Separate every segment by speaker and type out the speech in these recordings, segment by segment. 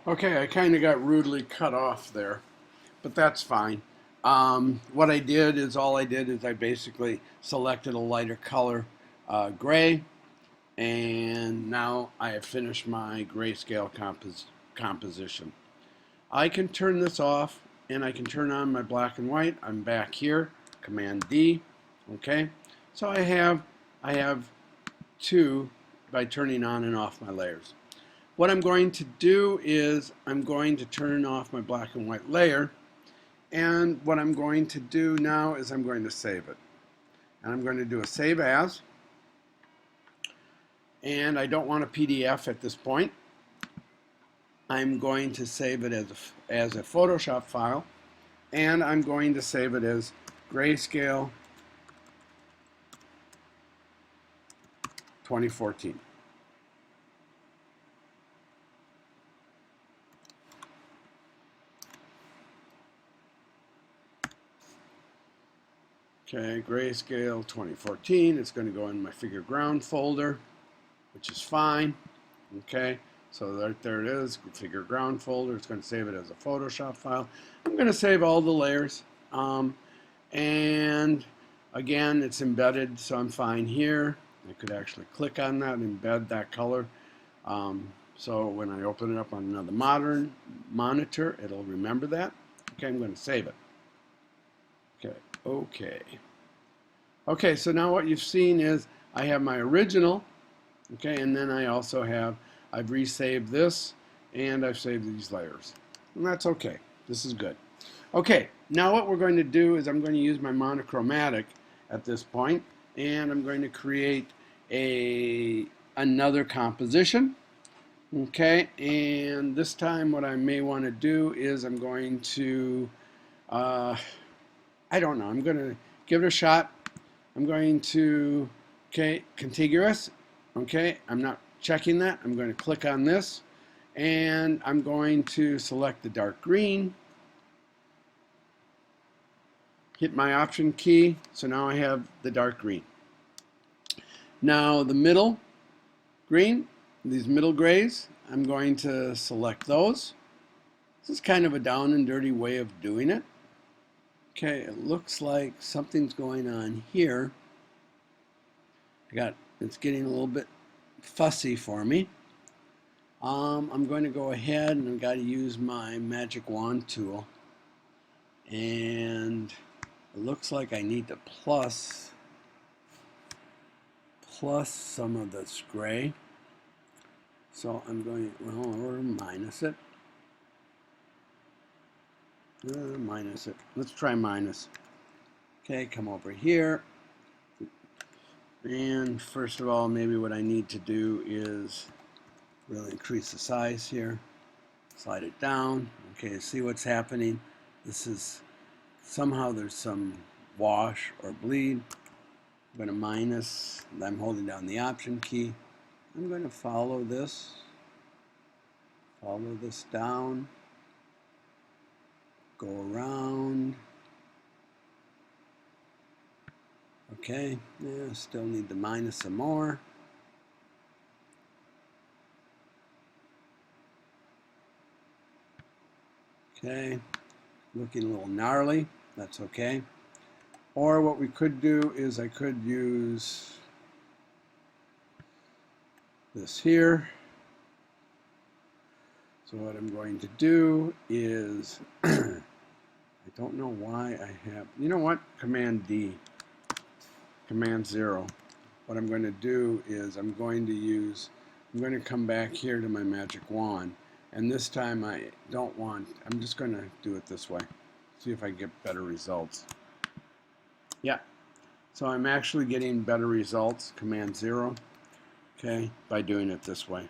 Speaker 1: Okay, I kind of got rudely cut off there, but that's fine. What I did is I basically selected a lighter color, gray, and now I have finished my grayscale composition. I can turn this off and I can turn on my black and white. I'm back here, Command D, okay? So I have two by turning on and off my layers. What I'm going to do is I'm going to turn off my black and white layer, and what I'm going to do now is I'm going to save it. And I'm going to do a save as, and I don't want a PDF at this point. I'm going to save it as a Photoshop file, and I'm going to save it as Grayscale 2014. Okay, Grayscale 2014. It's going to go in my figure ground folder, which is fine. Okay, so right there it is, figure ground folder. It's going to save it as a Photoshop file. I'm going to save all the layers. And again, it's embedded, so I'm fine here. I could actually click on that and embed that color. So when I open it up on another modern monitor, it'll remember that. Okay, I'm going to save it. Okay. Okay, so now what you've seen is I have my original, okay, and then I also I've resaved this, and I've saved these layers. And that's okay. This is good. Okay, now what we're going to do is I'm going to use my monochromatic at this point, and I'm going to create another composition. Okay, and this time what I may want to do is I'm going to, I don't know, I'm going to give it a shot. I'm going to, okay, contiguous. Okay, I'm not checking that. I'm going to click on this, and I'm going to select the dark green. Hit my option key, so now I have the dark green. Now the middle green, these middle grays, I'm going to select those. This is kind of a down and dirty way of doing it. Okay, it looks like something's going on here. It's getting a little bit fussy for me. I'm going to go ahead and I've got to use my magic wand tool, and it looks like I need to plus some of this gray. So I'm going, or minus it. Minus it. Let's try minus. Okay, come over here. And first of all, maybe what I need to do is really increase the size here. Slide it down. Okay, see what's happening. This is, somehow there's some wash or bleed. I'm going to minus, I'm holding down the option key. I'm going to follow this down, go around. Okay, yeah, still need to minus some more. Okay, looking a little gnarly, that's okay. Or what we could do is I could use this here. So what I'm going to do is, I don't know why I have, you know what, Command D, Command 0. What I'm going to do is I'm going to come back here to my magic wand, and this time I'm just going to do it this way, see if I get better results. Yeah, so I'm actually getting better results, Command 0, okay, by doing it this way.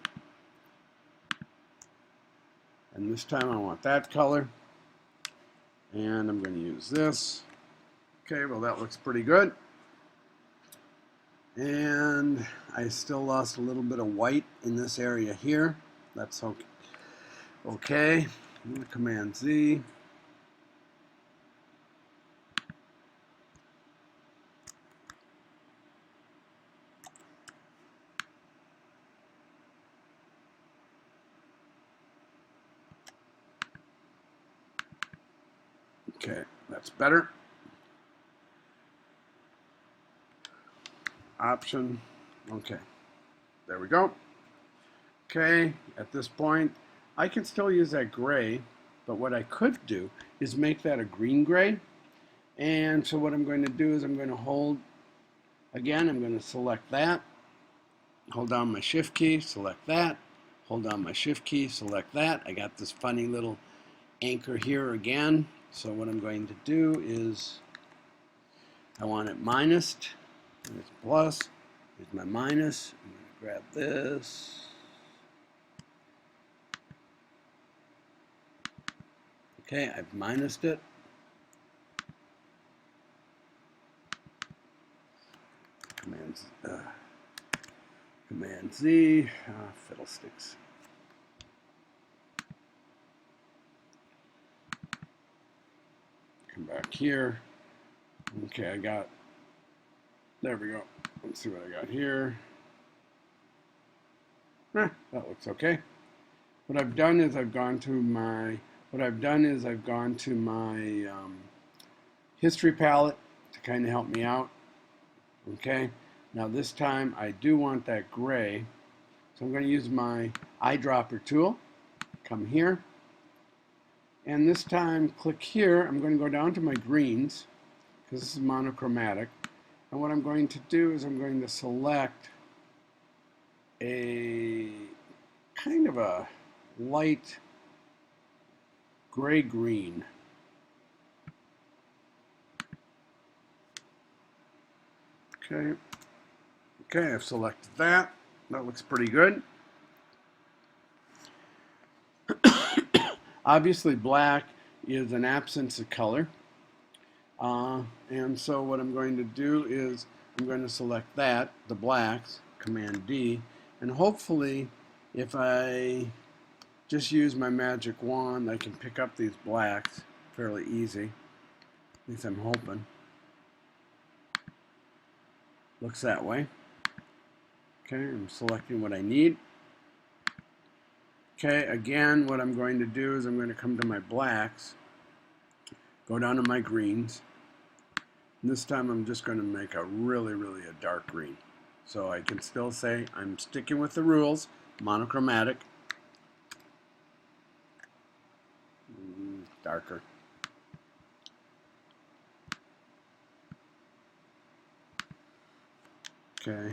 Speaker 1: And this time I want that color, and I'm going to use this. Okay, well that looks pretty good. And I still lost a little bit of white in this area here. That's okay. Okay, Command Z. Okay, that's better. Option. Okay, there we go. Okay, at this point, I can still use that gray, but what I could do is make that a green gray. And so what I'm going to do is I'm going to hold, again, I'm going to select that, hold down my shift key, select that, hold down my shift key, select that. I got this funny little anchor here again. So what I'm going to do is I want it minused, and it's plus. Here's my minus. I'm going to grab this. Okay, I've minused it. Command Z, fiddlesticks. Come back here. Okay, there we go. Let's see what I got here. That looks okay. What I've done is I've gone to my history palette to kind of help me out. Okay, now this time I do want that gray, so I'm going to use my eyedropper tool. Come here, and this time click here. I'm going to go down to my greens because this is monochromatic, and what I'm going to do is I'm going to select a kind of a light gray-green. Okay, I've selected that. That looks pretty good. Obviously, black is an absence of color. And so what I'm going to do is I'm going to select that, the blacks, Command D, and hopefully if I just use my magic wand, I can pick up these blacks fairly easy. At least I'm hoping. Looks that way. Okay, I'm selecting what I need. Okay, again, what I'm going to do is I'm going to come to my blacks, go down to my greens, and this time I'm just going to make a really a dark green. So I can still say I'm sticking with the rules, monochromatic, darker. Okay,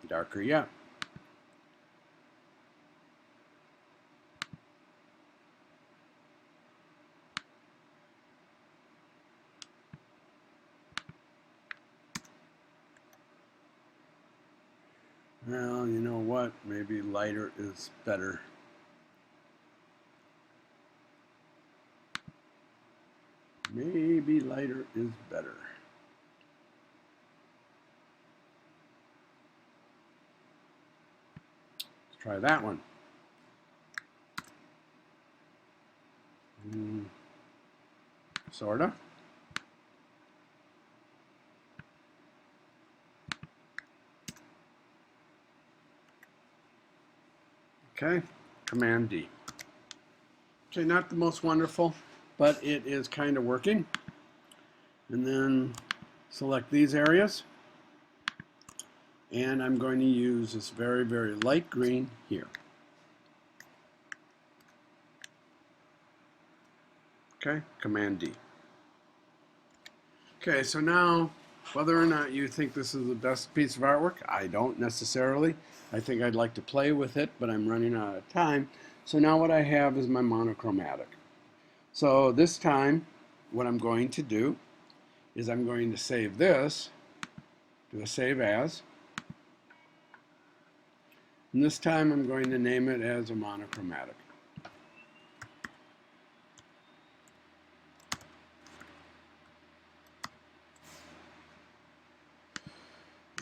Speaker 1: darker yet. Well, you know what? Maybe lighter is better. Maybe lighter is better. Let's try that one. Sorta. Okay, Command D. Okay, not the most wonderful, but it is kind of working. And then select these areas. And I'm going to use this very light green here. Okay, Command D. Okay, so now, whether or not you think this is the best piece of artwork, I don't necessarily. I think I'd like to play with it, but I'm running out of time. So now what I have is my monochromatic. So this time, what I'm going to do is I'm going to save this, do a save as, and this time I'm going to name it as a monochromatic.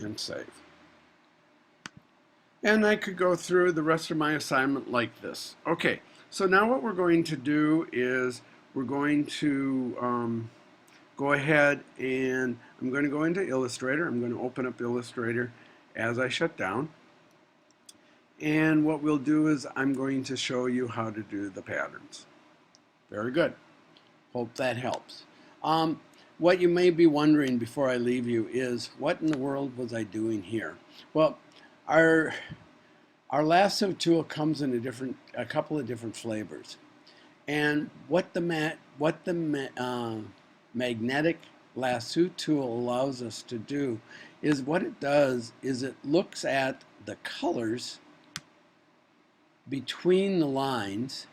Speaker 1: And save. And I could go through the rest of my assignment like this. Okay, so now what we're going to do is we're going to go ahead and I'm going to go into Illustrator. I'm going to open up Illustrator as I shut down. And what we'll do is I'm going to show you how to do the patterns. Very good. Hope that helps. What you may be wondering before I leave you is, what in the world was I doing here? Well, our lasso tool comes in a couple of different flavors, and what the magnetic lasso tool allows us to do is, what it does is it looks at the colors between the lines,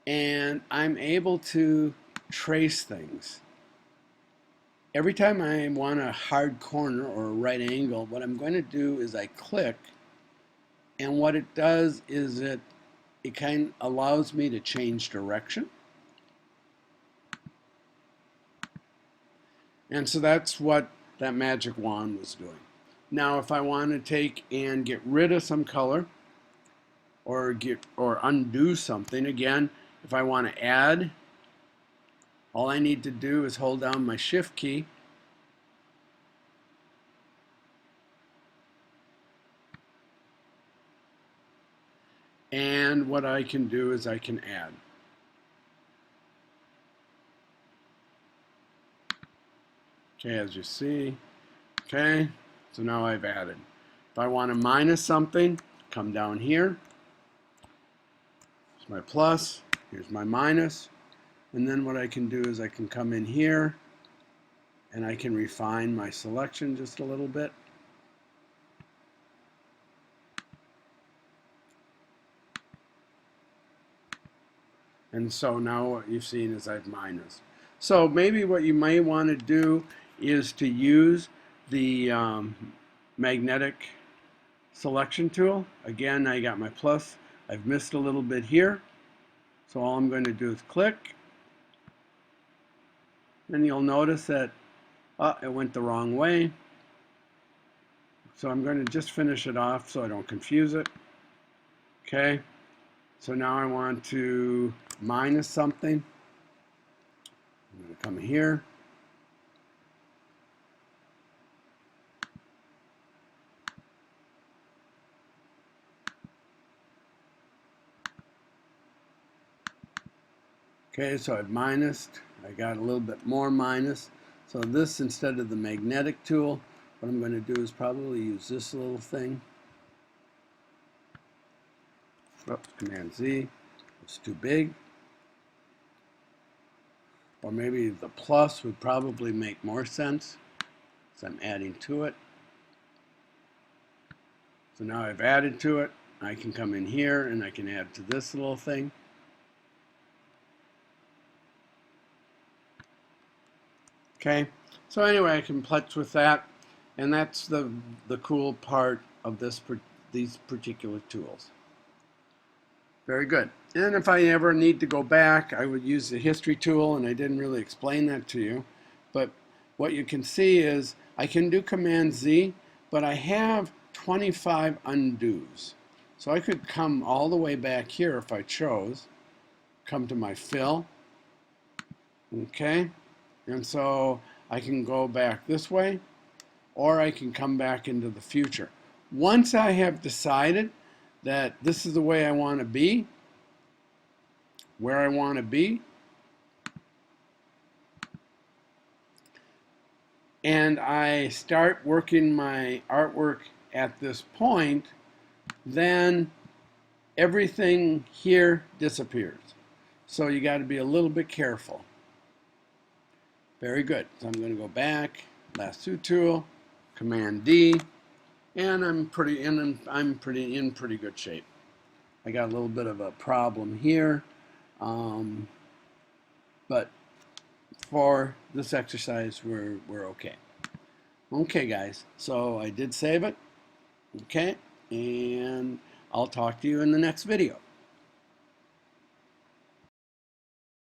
Speaker 1: and I'm able to trace things. Every time I want a hard corner or a right angle, what I'm going to do is I click, and what it does is it kind of allows me to change direction. And so that's what that magic wand was doing. Now, if I want to take and get rid of some color or undo something, again, if I want to add, all I need to do is hold down my shift key, and what I can do is I can add. Okay, as you see, okay, so now I've added. If I want to minus something, come down here. Here's my plus, here's my minus, and then what I can do is I can come in here and I can refine my selection just a little bit. And so now what you've seen is I've minus. So maybe what you may want to do is to use the magnetic selection tool. Again, I got my plus. I've missed a little bit here. So all I'm going to do is click. And you'll notice that it went the wrong way. So I'm going to just finish it off so I don't confuse it. Okay. So now I want to minus something. I'm going to come here. Okay, so I've minused. I got a little bit more minus. So this, instead of the magnetic tool, what I'm going to do is probably use this little thing. Oops, Command Z. It's too big. Or maybe the plus would probably make more sense, so I'm adding to it. So now I've added to it. I can come in here and I can add to this little thing. Okay, so anyway, I can putz with that, and that's the cool part of these particular tools. Very good. And if I ever need to go back, I would use the history tool, and I didn't really explain that to you. But what you can see is I can do Command Z, but I have 25 undos. So I could come all the way back here if I chose, come to my fill, okay? And so I can go back this way, or I can come back into the future. Once I have decided that this is the way I want to be, where I want to be, and I start working my artwork at this point, then everything here disappears. So you got to be a little bit careful. Very good. So I'm going to go back, lasso tool, Command D, and I'm in pretty good shape. I got a little bit of a problem here, but for this exercise, we're okay. Okay, guys. So I did save it. Okay, and I'll talk to you in the next video.